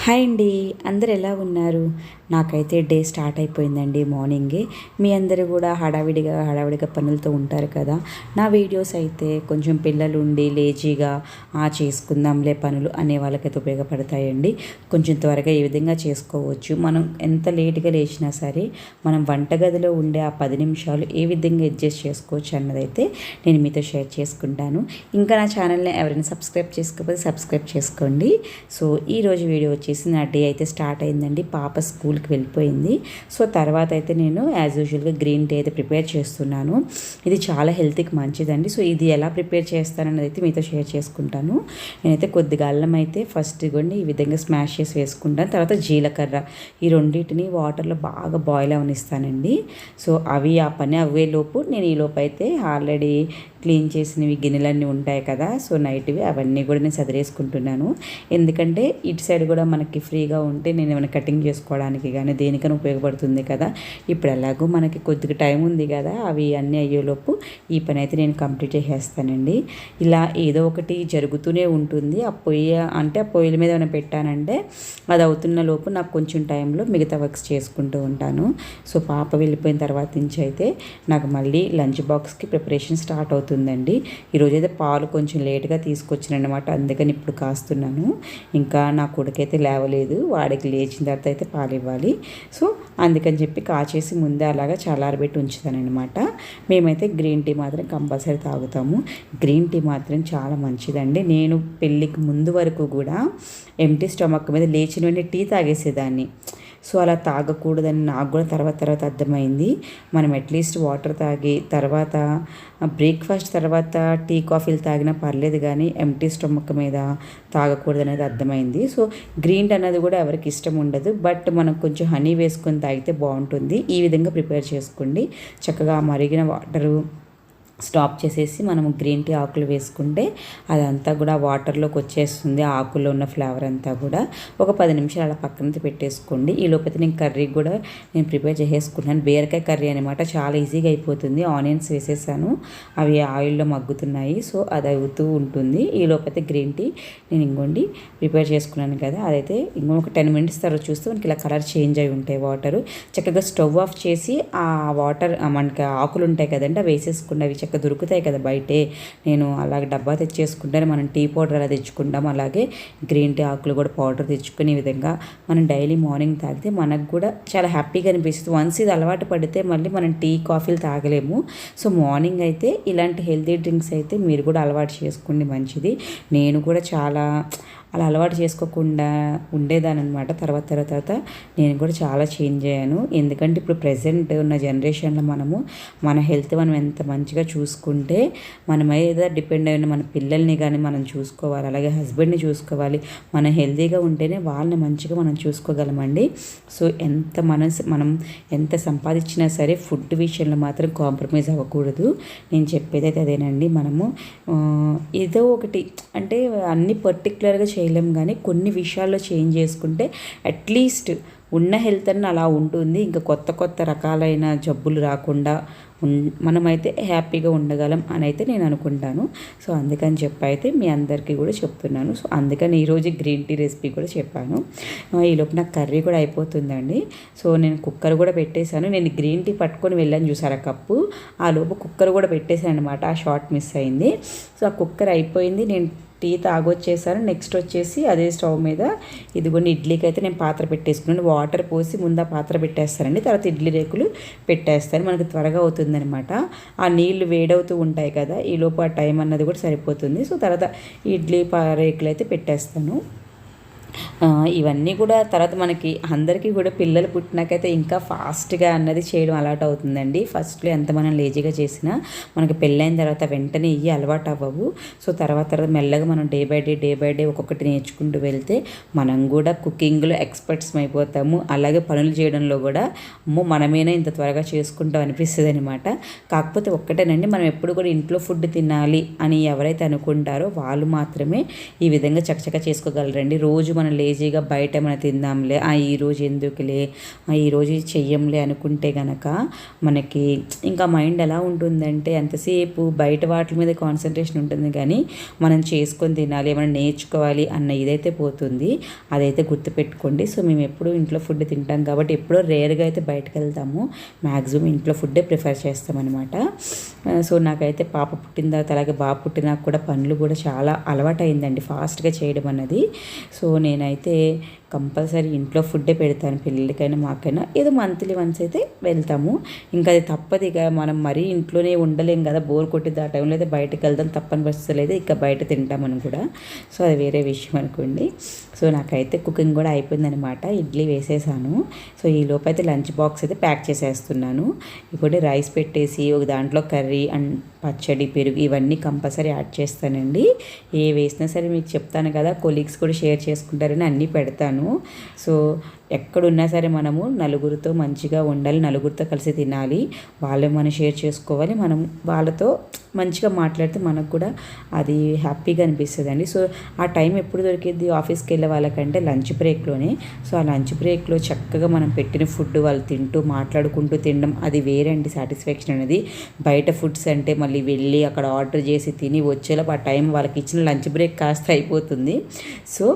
Hi అండి, అందరు ఎలా ఉన్నారు? నాకైతే డే స్టార్ట్ అయిపోయిందండి మార్నింగే. మీ అందరూ కూడా హడావిడిగా పనులతో ఉంటారు కదా. నా వీడియోస్ అయితే కొంచెం పిల్లలు ఉండి లేజీగా చేసుకుందాంలే పనులు అనే వాళ్ళకైతే ఉపయోగపడతాయండి. కొంచెం త్వరగా ఈ విధంగా చేసుకోవచ్చు. మనం ఎంత లేట్గా లేచినా సరే మనం వంటగదిలో ఉండే ఆ 10 నిమిషాలు ఏ విధంగా అడ్జస్ట్ చేసుకోవచ్చు అన్నదైతే నేను మీతో షేర్ చేసుకుంటాను. ఇంకా నా ఛానల్ని ఎవరైనా సబ్స్క్రైబ్ చేసుకోకపోతే సబ్స్క్రైబ్ చేసుకోండి. సో ఈరోజు వీడియో వచ్చేసి నా డే అయితే స్టార్ట్ అయిందండి. పాప స్కూల్కి వెళ్ళిపోయింది. సో తర్వాత అయితే నేను యాజ్ యూజువల్గా గ్రీన్ టీ అయితే ప్రిపేర్ చేస్తున్నాను. ఇది చాలా హెల్త్కి మంచిదండి. సో ఇది ఎలా ప్రిపేర్ చేస్తానన్నది అయితే మీతో షేర్ చేసుకుంటాను. నేనైతే కొద్దిగా అల్లం అయితే ఫస్ట్ ఇవ్వండి ఈ విధంగా స్మాష్ చేసి వేసుకుంటాను. తర్వాత జీలకర్ర ఈ రెండింటిని వాటర్లో బాగా బాయిల్ అవనిస్తానండి. సో అవి ఆ పని అవ్వేలోపు నేను ఈ లోపు అయితే ఆల్రెడీ క్లీన్ చేసినవి గిన్నెలన్నీ ఉంటాయి కదా. సో నైట్వి అవన్నీ కూడా నేను సదిరేసుకుంటున్నాను. ఎందుకంటే ఇటు సైడ్ కూడా మనకి ఫ్రీగా ఉంటే నేను ఏమైనా కటింగ్ చేసుకోవడానికి కానీ దేనికైనా ఉపయోగపడుతుంది కదా. ఇప్పుడు ఎలాగో మనకి కొద్దిగా టైం ఉంది కదా, అవి అన్నీ అయ్యేలోపు ఈ పని అయితే నేను కంప్లీట్ చేసేస్తానండి. ఇలా ఏదో ఒకటి జరుగుతూనే ఉంటుంది. ఆ పొయ్యిల మీద ఏమైనా పెట్టానంటే అది అవుతున్న లోపు నాకు కొంచెం టైంలో మిగతా వర్క్స్ చేసుకుంటూ ఉంటాను. సో పాప వెళ్ళిపోయిన తర్వాత నుంచి అయితే నాకు మళ్ళీ లంచ్ బాక్స్కి ప్రిపరేషన్ స్టార్ట్ అవుతుందండి. ఈరోజైతే పాలు కొంచెం లేట్గా తీసుకొచ్చానమాట, అందుకని ఇప్పుడు కాస్తున్నాను. ఇంకా నా కొడుకైతే లేవలేదు, వాడికి లేచిన తర్వాత అయితే పాలు ఇవ్వాలి. సో అందుకని చెప్పి కాచేసి ముందే అలాగా చల్లారబెట్టి ఉంచుతానమాట. మేమైతే గ్రీన్ టీ మాత్రం కంపల్సరీ తాగుతాము. గ్రీన్ టీ మాత్రం చాలా మంచిదండి. నేను పెళ్ళికి ముందు వరకు కూడా ఎంటీ స్టమక్ మీద లేచిన వెంటనే టీ తాగేసేదాన్ని. సో అలా తాగకూడదని నాకు కూడా తర్వాత అర్థమైంది. మనం అట్లీస్ట్ వాటర్ తాగి తర్వాత బ్రేక్ఫాస్ట్ తర్వాత టీ కాఫీలు తాగినా పర్లేదు, కానీ ఎంటీ స్టమక్ మీద తాగకూడదు అనేది అర్థమైంది. సో గ్రీన్ టీ అనేది కూడా ఎవరికి ఇష్టం ఉండదు, బట్ మనం కొంచెం హనీ వేసుకొని తాగితే బాగుంటుంది. ఈ విధంగా ప్రిపేర్ చేసుకోండి. చక్కగా మరిగిన వాటరు స్టాప్ చేసేసి మనము గ్రీన్ టీ ఆకులు వేసుకుంటే అదంతా కూడా వాటర్లోకి వచ్చేస్తుంది. ఆ ఆకుల్లో ఉన్న ఫ్లేవర్ అంతా కూడా ఒక 10 నిమిషాలు అలా పక్కన పెట్టేసుకోండి. ఈ లోపైతే నేను కర్రీ కూడా నేను ప్రిపేర్ చేసేసుకున్నాను. బీరకాయ కర్రీ అనమాట, చాలా ఈజీగా అయిపోతుంది. ఆనియన్స్ వేసేసాను, అవి ఆయిల్లో మగ్గుతున్నాయి. సో అది అవుతూ ఉంటుంది. ఈ లోపైతే గ్రీన్ టీ నేను ఇంకోండి ప్రిపేర్ చేసుకున్నాను కదా, అదైతే ఇంకొక 10 మినిట్స్ తర్వాత చూస్తే మనకి ఇలా కలర్ చేంజ్ అయి ఉంటాయి వాటరు. చక్కగా స్టవ్ ఆఫ్ చేసి ఆ వాటర్ మనకి ఆకులు ఉంటాయి కదండి, అవి వేసేసుకున్న అవి చక్కగా దొరుకుతాయి కదా బయటే. నేను అలాగే డబ్బా తెచ్చేసుకుంటాను. మనం టీ పౌడర్ అలా తెచ్చుకుంటాం, అలాగే గ్రీన్ టీ ఆకులు కూడా పౌడర్ తెచ్చుకునే విధంగా మనం డైలీ మార్నింగ్ తాగితే మనకు కూడా చాలా హ్యాపీగా అనిపిస్తుంది. వన్స్ ఇది అలవాటు పడితే మళ్ళీ మనం టీ కాఫీలు తాగలేము. సో మార్నింగ్ అయితే ఇలాంటి హెల్తీ డ్రింక్స్ అయితే మీరు కూడా అలవాటు చేసుకోండి, మంచిది. నేను కూడా చాలా అలా అలవాటు చేసుకోకుండా ఉండేదాని అనమాట. తర్వాత నేను కూడా చాలా చేంజ్ అయ్యాను. ఎందుకంటే ఇప్పుడు ప్రజెంట్ ఉన్న జనరేషన్లో మన హెల్త్ మనం ఎంత మంచిగా చూసుకుంటే మన మీద డిపెండ్ అయిన మన పిల్లల్ని కానీ మనం చూసుకోవాలి, అలాగే హస్బెండ్ని చూసుకోవాలి. మనం హెల్తీగా ఉంటేనే వాళ్ళని మంచిగా మనం చూసుకోగలమండి. సో మనం ఎంత సంపాదించినా సరే ఫుడ్ విషయంలో మాత్రం కాంప్రమైజ్ అవ్వకూడదు. నేను చెప్పేది అయితే అదేనండి. మనము ఏదో ఒకటి అంటే అన్ని పర్టికులర్గా చేయలేం, కానీ కొన్ని విషయాల్లో చేంజ్ చేసుకుంటే అట్లీస్ట్ ఉన్న హెల్త్ అన్న అలా ఉంటుంది. ఇంకా కొత్త రకాలైన జబ్బులు రాకుండా మనమైతే హ్యాపీగా ఉండగలం అని అయితే నేను అనుకుంటాను. సో అందుకని చెప్పి అయితే మీ అందరికీ కూడా చెప్తున్నాను. సో అందుకని ఈరోజు గ్రీన్ టీ రెసిపీ కూడా చెప్పాను. ఈలోపు నాకు కర్రీ కూడా అయిపోతుందండి. సో నేను కుక్కర్ కూడా పెట్టేశాను. నేను గ్రీన్ టీ పట్టుకొని వెళ్ళాను చూసారా కప్పు, ఆ లోపు కుక్కర్ కూడా పెట్టేశాను అనమాట. ఆ షార్ట్ మిస్ అయింది. సో ఆ కుక్కర్ అయిపోయింది. నేను టీ తాగొచ్చేసాను. నెక్స్ట్ వచ్చేసి అదే స్టవ్ మీద ఇదిగోండి ఇడ్లీకి అయితే నేను పాత్ర పెట్టేసుకున్నాను. వాటర్ పోసి ముందు ఆ పాత్ర పెట్టేస్తానండి, తర్వాత ఇడ్లీ రేకులు పెట్టేస్తాను. మనకు త్వరగా అవుతుందనమాట. ఆ నీళ్లు వేడవుతూ ఉంటాయి కదా, ఈ లోపు ఆ టైం అన్నది కూడా సరిపోతుంది. సో తర్వాత ఇడ్లీ రేకులు అయితే పెట్టేస్తాను. ఇవన్నీ కూడా తర్వాత మనకి అందరికీ కూడా పిల్లలు పుట్టినాకైతే ఇంకా ఫాస్ట్గా అన్నది చేయడం అలవాటు అవుతుందండి. ఫస్ట్లో ఎంత మనం లేజీగా చేసినా మనకి పెళ్ళైన తర్వాత వెంటనే ఇవి అలవాటు అవ్వవు. సో తర్వాత మెల్లగా మనం డే బై డే ఒక్కొక్కటి నేర్చుకుంటూ వెళ్తే మనం కూడా కుకింగ్లో ఎక్స్పర్ట్స్ అయిపోతాము. అలాగే పనులు చేయడంలో కూడా మనమేనా ఇంత త్వరగా చేసుకుంటాం అనిపిస్తుంది అనమాట. కాకపోతే ఒక్కటేనండి, మనం ఎప్పుడు కూడా ఇంట్లో ఫుడ్ తినాలి అని ఎవరైతే అనుకుంటారో వాళ్ళు మాత్రమే ఈ విధంగా చకచకా చేసుకోగలరండి. రోజు మనం లేజీగా బయట ఏమైనా తిందాంలే, ఈరోజు ఎందుకులే, ఈరోజు చెయ్యంలే అనుకుంటే కనుక మనకి ఇంకా మైండ్ ఎలా ఉంటుందంటే ఎంతసేపు బయట వాటి మీద కాన్సన్ట్రేషన్ ఉంటుంది, కానీ మనం చేసుకొని తినాలి, ఏమైనా నేర్చుకోవాలి అన్న ఇదైతే పోతుంది. అదైతే గుర్తుపెట్టుకోండి. సో మేము ఎప్పుడూ ఇంట్లో ఫుడ్ తింటాం కాబట్టి ఎప్పుడో రేర్గా అయితే బయటకు వెళ్తాము. మ్యాక్సిమం ఇంట్లో ఫుడ్డే ప్రిఫర్ చేస్తామన్నమాట. సో నాకైతే పాప పుట్టిన తర్వాత అలాగే బాబు పుట్టినాక కూడా పనులు కూడా చాలా అలవాటు అయిందండి ఫాస్ట్గా చేయడం అన్నది. సో నేనైతే కంపల్సరీ ఇంట్లో ఫుడ్డే పెడతాను, పిల్లలకైనా మాకైనా. ఏదో మంత్లీ వన్స్ అయితే వెళ్తాము, ఇంకా అది తప్పదు. ఇక మనం మరీ ఇంట్లోనే ఉండలేం కదా, బోర్ కొట్టిద్ది. ఆ టైంలో అయితే బయటకు వెళ్దాం తప్పని పరిస్థితులు అయితే ఇక బయట తింటామని కూడా. సో అది వేరే విషయం అనుకోండి. సో నాకైతే కుకింగ్ కూడా అయిపోయిందనమాట. ఇడ్లీ వేసేసాను. సో ఈ లోపు అయితే లంచ్ బాక్స్ అయితే ప్యాక్ చేసేస్తున్నాను. ఇప్పుడు రైస్ పెట్టేసి ఒక దాంట్లో కర్రీ అండ్ పచ్చడి, పెరుగు ఇవన్నీ కంపల్సరీ యాడ్ చేస్తానండి. ఏ వేసినా సరే మీకు చెప్తాను కదా, కొలీగ్స్ కూడా షేర్ చేసుకుంటారని అన్నీ పెడతాను. సో ఎక్కడున్నా సరే మనము నలుగురితో మంచిగా ఉండాలి, నలుగురితో కలిసి తినాలి, వాళ్ళు మనం షేర్ చేసుకోవాలి, మనం వాళ్ళతో మంచిగా మాట్లాడితే మనకు కూడా అది హ్యాపీగా అనిపిస్తుంది అండి. సో ఆ టైం ఎప్పుడు దొరికిద్ది ఆఫీస్కి వెళ్ళే వాళ్ళకంటే లంచ్ బ్రేక్లోనే. సో ఆ లంచ్ బ్రేక్లో చక్కగా మనం పెట్టిన ఫుడ్ వాళ్ళు తింటూ మాట్లాడుకుంటూ తినడం అది వేరే అండి సాటిస్ఫాక్షన్ అనేది. బయట ఫుడ్స్ అంటే మళ్ళీ వెళ్ళి అక్కడ ఆర్డర్ చేసి తిని వచ్చేలోపు ఆ టైం వాళ్ళకి ఇచ్చిన లంచ్ బ్రేక్ కాస్త అయిపోతుంది. సో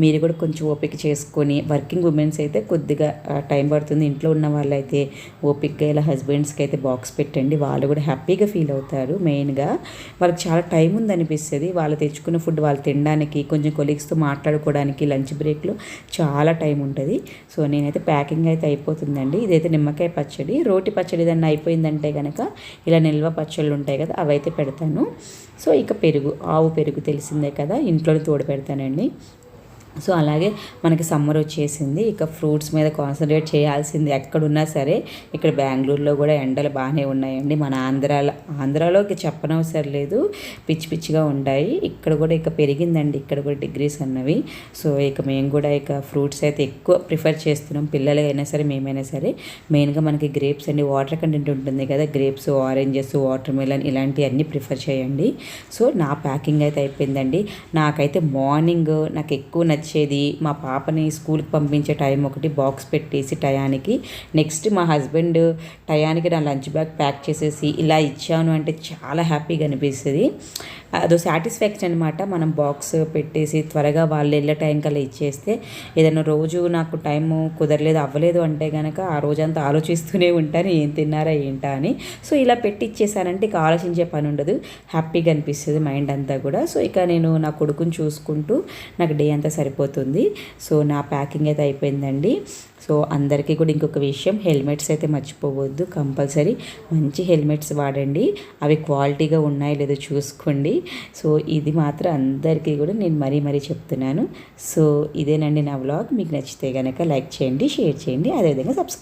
మీరు కూడా కొంచెం ఓపిక చేసుకొని, వర్కింగ్ ఉమెన్స్ అయితే కొద్దిగా టైం పడుతుంది, ఇంట్లో ఉన్న వాళ్ళైతే ఓపికగా ఇలా హస్బెండ్స్కి అయితే బాక్స్ పెట్టండి, వాళ్ళు కూడా హ్యాపీగా ఫీల్ అవుతారు. మెయిన్గా వాళ్ళకి చాలా టైం ఉందనిపిస్తుంది, వాళ్ళు తెచ్చుకున్న ఫుడ్ వాళ్ళు తినడానికి, కొంచెం కొలీగ్స్తో మాట్లాడుకోవడానికి లంచ్ బ్రేక్లో చాలా టైం ఉంటుంది. సో నేనైతే ప్యాకింగ్ అయితే అయిపోతుందండి. ఇదైతే నిమ్మకాయ పచ్చడి, రోటి పచ్చడి ఏదన్నా అయిపోయిందంటే కనుక ఇలా నిల్వ పచ్చళ్ళు ఉంటాయి కదా, అవైతే పెడతాను. సో ఇక పెరుగు, ఆవు పెరుగు తెలిసిందే కదా, ఇంట్లోనే తోడు పెడతానండి. సో అలాగే మనకి సమ్మర్ వచ్చేసింది, ఇక ఫ్రూట్స్ మీద కాన్సన్ట్రేట్ చేయాల్సింది ఎక్కడున్నా సరే. ఇక్కడ బెంగళూరులో కూడా ఎండలు బాగానే ఉన్నాయండి. మన ఆంధ్రాలోకి చెప్పనవసరం లేదు, పిచ్చి పిచ్చిగా ఉంటాయి. ఇక్కడ కూడా ఇక పెరిగిందండి, ఇక్కడ కూడా డిగ్రీస్ అన్నవి. సో ఇక మేము కూడా ఇక ఫ్రూట్స్ అయితే ఎక్కువ ప్రిఫర్ చేస్తున్నాం, పిల్లలు అయినా సరే మేమైనా సరే. మెయిన్గా మనకి గ్రేప్స్ అండి, వాటర్ కంటెంట్ ఉంటుంది కదా, గ్రేప్స్, ఆరెంజెస్, వాటర్ మెలన్ ఇలాంటివన్నీ ప్రిఫర్ చేయండి. సో నా ప్యాకింగ్ అయితే అయిపోయిందండి. నాకైతే మార్నింగ్ నాకు ఎక్కువ నచ్చేది మా పాపని స్కూల్కి పంపించే టైం ఒకటి, బాక్స్ పెట్టేసి టయానికి, నెక్స్ట్ మా హస్బెండ్ టయానికి నా లంచ్ బ్యాగ్ ప్యాక్ చేసేసి ఇలా ఇచ్చాను అంటే చాలా హ్యాపీగా అనిపిస్తుంది. అదో సాటిస్ఫాక్షన్ అనమాట. మనం బాక్స్ పెట్టేసి త్వరగా వాళ్ళు వెళ్ళే టైం కల్లా ఇచ్చేస్తే, ఏదైనా రోజు నాకు టైము కుదరలేదు అవ్వలేదు అంటే కనుక ఆ రోజంతా ఆలోచిస్తూనే ఉంటాను ఏం తిన్నారా ఏంటా అని. సో ఇలా పెట్టి ఇచ్చేసానంటే ఇక ఆలోచించే పని ఉండదు, హ్యాపీగా అనిపిస్తుంది మైండ్ అంతా కూడా. సో ఇక నేను నా కొడుకుని చూసుకుంటూ నాకు డే అంతా సరిపోతుంది. సో నా ప్యాకింగ్ అయితే అయిపోయిందండి. సో అందరికీ కూడా ఇంకొక విషయం, హెల్మెట్స్ అయితే మర్చిపోవద్దు, కంపల్సరీ మంచి హెల్మెట్స్ వాడండి, అవి క్వాలిటీగా ఉన్నాయో లేదో చూసుకోండి. సో ఇది మాత్రం అందరికీ కూడా నేను మరీ చెప్తున్నాను. సో ఇదేనండి నా వ్లాగ్. మీకు నచ్చితే కనుక లైక్ చేయండి, షేర్ చేయండి, అదేవిధంగా సబ్స్క్రైబ్